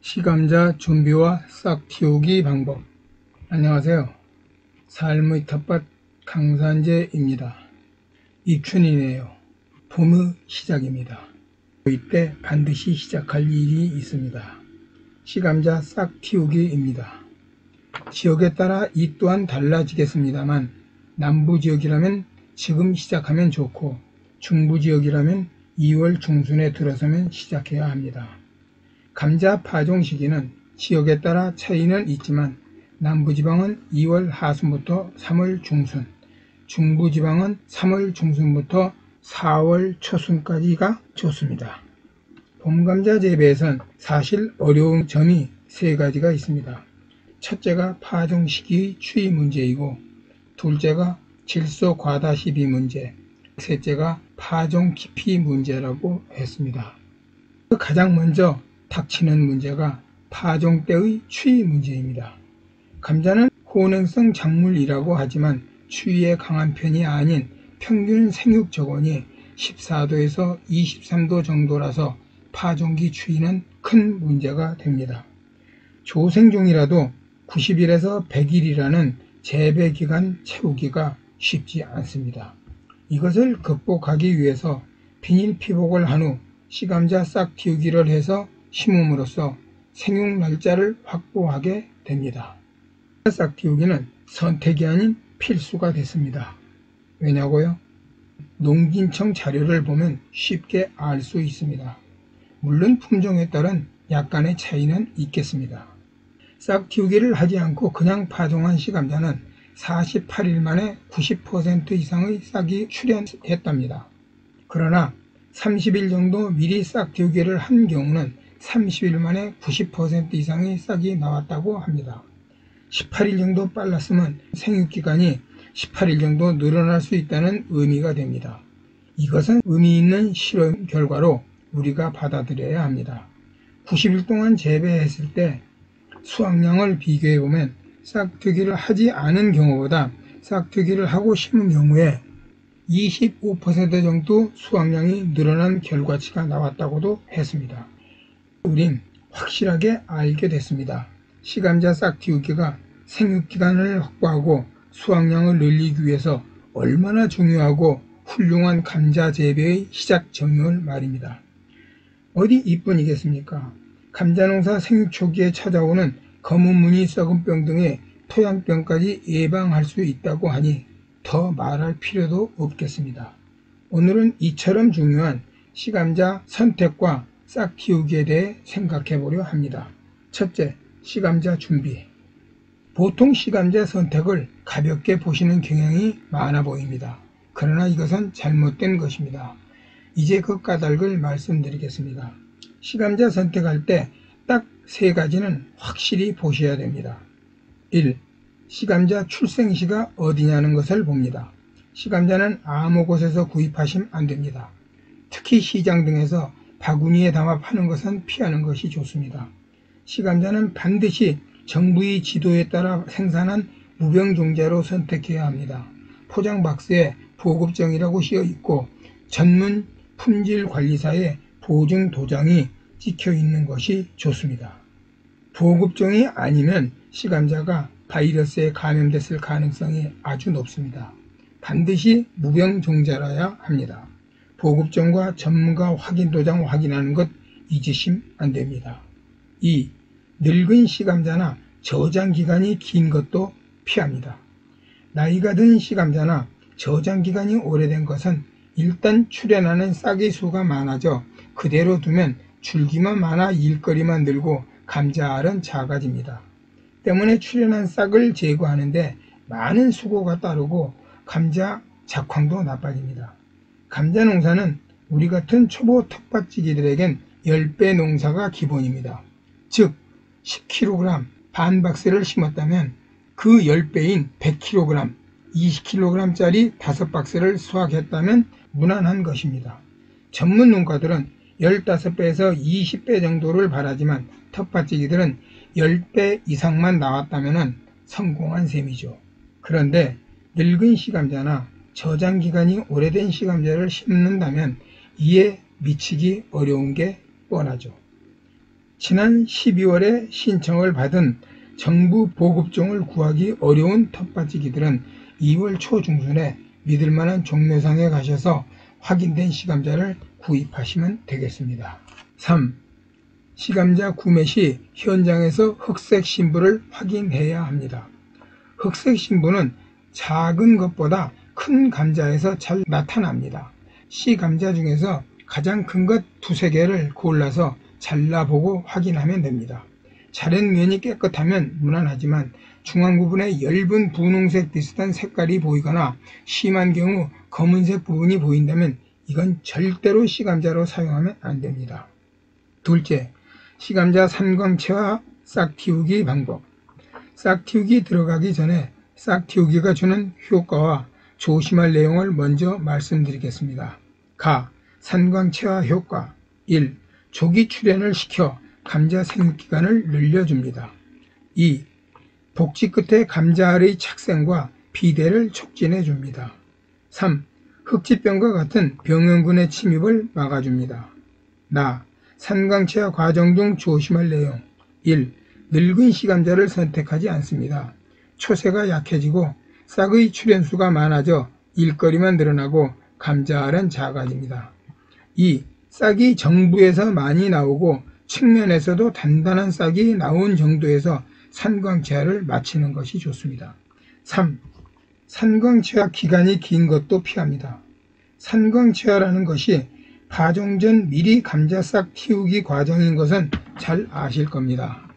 시감자 준비와 싹 틔우기 방법. 안녕하세요. 삶의 텃밭 강산재입니다. 입춘이네요. 봄의 시작입니다. 이때 반드시 시작할 일이 있습니다. 시감자 싹 틔우기입니다. 지역에 따라 이 또한 달라지겠습니다만 남부지역이라면 지금 시작하면 좋고 중부지역이라면 2월 중순에 들어서면 시작해야 합니다. 감자 파종 시기는 지역에 따라 차이는 있지만 남부지방은 2월 하순부터 3월 중순, 중부지방은 3월 중순부터 4월 초순까지가 좋습니다. 봄감자 재배에선 사실 어려운 점이 3가지가 있습니다. 첫째가 파종 시기의 추위 문제이고, 둘째가 질소 과다 시비 문제, 셋째가 파종 깊이 문제라고 했습니다. 가장 먼저 닥치는 문제가 파종 때의 추위 문제입니다. 감자는 호냉성 작물이라고 하지만 추위에 강한 편이 아닌 평균 생육 저온이 14도에서 23도 정도라서 파종기 추위는 큰 문제가 됩니다. 조생종이라도 90일에서 100일이라는 재배기간 채우기가 쉽지 않습니다. 이것을 극복하기 위해서 비닐 피복을 한 후 시감자 싹 틔우기를 해서 심음으로써 생육 날짜를 확보하게 됩니다. 싹 틔우기는 선택이 아닌 필수가 됐습니다. 왜냐고요? 농진청 자료를 보면 쉽게 알 수 있습니다. 물론 품종에 따른 약간의 차이는 있겠습니다. 싹 틔우기를 하지 않고 그냥 파종한 시감자는 48일 만에 90% 이상의 싹이 출현했답니다. 그러나 30일 정도 미리 싹 틔우기를 한 경우는 30일 만에 90% 이상의 싹이 나왔다고 합니다. 18일 정도 빨랐으면 생육기간이 18일 정도 늘어날 수 있다는 의미가 됩니다. 이것은 의미 있는 실험 결과로 우리가 받아들여야 합니다. 90일 동안 재배했을 때 수확량을 비교해보면 싹트기를 하지 않은 경우보다 싹트기를 하고 심은 경우에 25% 정도 수확량이 늘어난 결과치가 나왔다고도 했습니다. 우린 확실하게 알게 됐습니다. 시감자 싹 틔우기가 생육기간을 확보하고 수확량을 늘리기 위해서 얼마나 중요하고 훌륭한 감자 재배의 시작 정의를 말입니다. 어디 이뿐이겠습니까? 감자농사 생육 초기에 찾아오는 검은 무늬 썩은 병 등의 토양병까지 예방할 수 있다고 하니 더 말할 필요도 없겠습니다. 오늘은 이처럼 중요한 시감자 선택과 싹 틔우기에 대해 생각해 보려 합니다. 첫째, 시감자 준비. 보통 시감자 선택을 가볍게 보시는 경향이 많아 보입니다. 그러나 이것은 잘못된 것입니다. 이제 그 까닭을 말씀드리겠습니다. 시감자 선택할 때 딱 3가지는 확실히 보셔야 됩니다. 1. 시감자 출생시가 어디냐는 것을 봅니다. 시감자는 아무 곳에서 구입하시면 안됩니다. 특히 시장 등에서 바구니에 담아 파는 것은 피하는 것이 좋습니다. 시감자는 반드시 정부의 지도에 따라 생산한 무병종자로 선택해야 합니다. 포장 박스에 보급정이라고 씌어 있고 전문 품질관리사의 보증 도장이 찍혀 있는 것이 좋습니다. 보급종이 아니면 시감자가 바이러스에 감염됐을 가능성이 아주 높습니다. 반드시 무병종자라야 합니다. 보급종과 전문가 확인 도장 확인하는 것 잊으시면 안됩니다. 2. 늙은 시감자나 저장기간이 긴 것도 피합니다. 나이가 든 시감자나 저장기간이 오래된 것은 일단 출현하는 싹의 수가 많아져 그대로 두면 줄기만 많아 일거리만 늘고 감자알은 작아집니다. 때문에 출현한 싹을 제거하는데 많은 수고가 따르고 감자 작황도 나빠집니다. 감자 농사는 우리 같은 초보 텃밭지기들에겐 10배 농사가 기본입니다. 즉 10kg 반 박스를 심었다면 그 10배인 100kg, 20kg짜리 5박스를 수확했다면 무난한 것입니다. 전문 농가들은 15배에서 20배 정도를 바라지만 텃밭지기들은 10배 이상만 나왔다면 성공한 셈이죠. 그런데 늙은 시감자나 저장기간이 오래된 시감자를 심는다면 이에 미치기 어려운 게 뻔하죠. 지난 12월에 신청을 받은 정부 보급종을 구하기 어려운 텃밭지기들은 2월 초 중순에 믿을만한 종묘상에 가셔서 확인된 시감자를 구입하시면 되겠습니다. 3. 시감자 구매 시 현장에서 흑색 신부를 확인해야 합니다. 흑색 신부는 작은 것보다 큰 감자에서 잘 나타납니다. 시감자 중에서 가장 큰 것 두세 개를 골라서 잘라보고 확인하면 됩니다. 자른 면이 깨끗하면 무난하지만 중앙 부분에 엷은 분홍색 비슷한 색깔이 보이거나 심한 경우 검은색 부분이 보인다면 이건 절대로 시감자로 사용하면 안됩니다. 둘째, 시감자 산광체와 싹 틔우기 방법. 싹 틔우기 들어가기 전에 싹 틔우기가 주는 효과와 조심할 내용을 먼저 말씀드리겠습니다. 산광체화 효과 1. 조기 출현을 시켜 감자 생육기간을 늘려줍니다. 2. 복지 끝에 감자알의 착생과 비대를 촉진해줍니다. 3. 흑지병과 같은 병원군의 침입을 막아줍니다. 산광체화 과정 중 조심할 내용 1. 늙은 시감자를 선택하지 않습니다. 초세가 약해지고 싹의 출현수가 많아져 일거리만 늘어나고 감자알은 작아집니다. 2. 싹이 정부에서 많이 나오고 측면에서도 단단한 싹이 나온 정도에서 산광체화를 마치는 것이 좋습니다. 3. 산광체화 기간이 긴 것도 피합니다. 산광체화라는 것이 파종 전 미리 감자 싹 틔우기 과정인 것은 잘 아실 겁니다.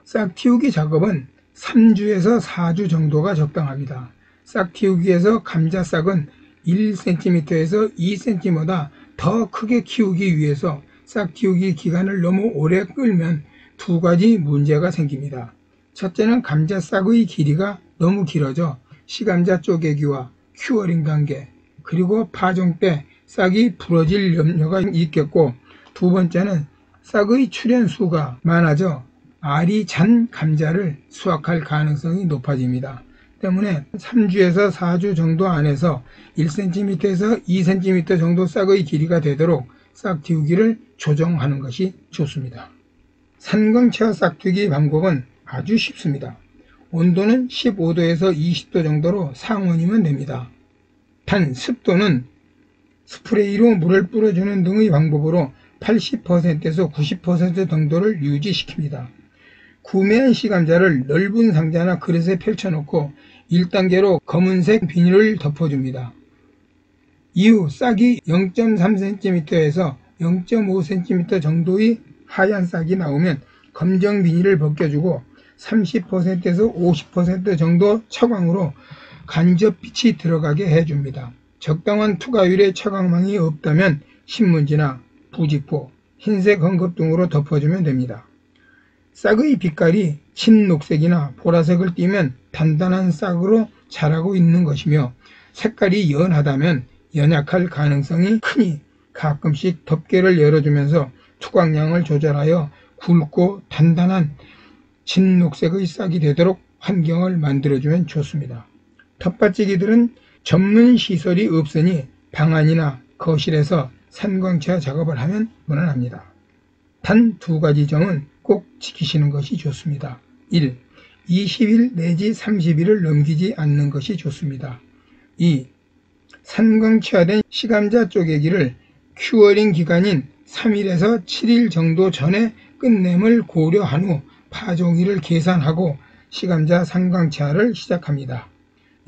싹 틔우기 작업은 3주에서 4주 정도가 적당합니다. 싹 틔우기에서 감자 싹은 1cm에서 2cm보다 더 크게 키우기 위해서 싹 틔우기 기간을 너무 오래 끌면 두 가지 문제가 생깁니다. 첫째는 감자 싹의 길이가 너무 길어져 시감자 쪼개기와 큐어링 단계 그리고 파종 때 싹이 부러질 염려가 있겠고, 두 번째는 싹의 출현수가 많아져 알이 잔 감자를 수확할 가능성이 높아집니다. 때문에 3주에서 4주 정도 안에서 1cm에서 2cm 정도 싹의 길이가 되도록 싹 틔우기를 조정하는 것이 좋습니다. 산광체화 싹 틔우기 방법은 아주 쉽습니다. 온도는 15도에서 20도 정도로 상온이면 됩니다. 단 습도는 스프레이로 물을 뿌려주는 등의 방법으로 80%에서 90% 정도를 유지시킵니다. 구매한 시감자를 넓은 상자나 그릇에 펼쳐놓고 1단계로 검은색 비닐을 덮어줍니다. 이후 싹이 0.3cm에서 0.5cm 정도의 하얀 싹이 나오면 검정 비닐을 벗겨주고 30%에서 50% 정도 차광으로 간접빛이 들어가게 해줍니다. 적당한 투과율의 차광망이 없다면 신문지나 부직포, 흰색 헝겊 등으로 덮어주면 됩니다. 싹의 빛깔이 진녹색이나 보라색을 띠면 단단한 싹으로 자라고 있는 것이며, 색깔이 연하다면 연약할 가능성이 크니 가끔씩 덮개를 열어주면서 투광량을 조절하여 굵고 단단한 진녹색의 싹이 되도록 환경을 만들어주면 좋습니다. 텃밭지기들은 전문 시설이 없으니 방 안이나 거실에서 산광체화 작업을 하면 무난합니다. 단 두 가지 점은 꼭 지키시는 것이 좋습니다. 1. 20일 내지 30일을 넘기지 않는 것이 좋습니다. 2. 산광체화된 시감자 쪼개기를 큐어링 기간인 3일에서 7일 정도 전에 끝냄을 고려한 후 파종일을 계산하고 시감자 산광체화를 시작합니다.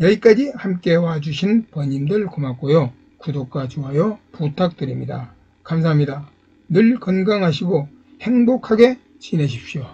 여기까지 함께 와주신 번님들 고맙고요. 구독과 좋아요 부탁드립니다. 감사합니다. 늘 건강하시고 행복하게 지내십시오.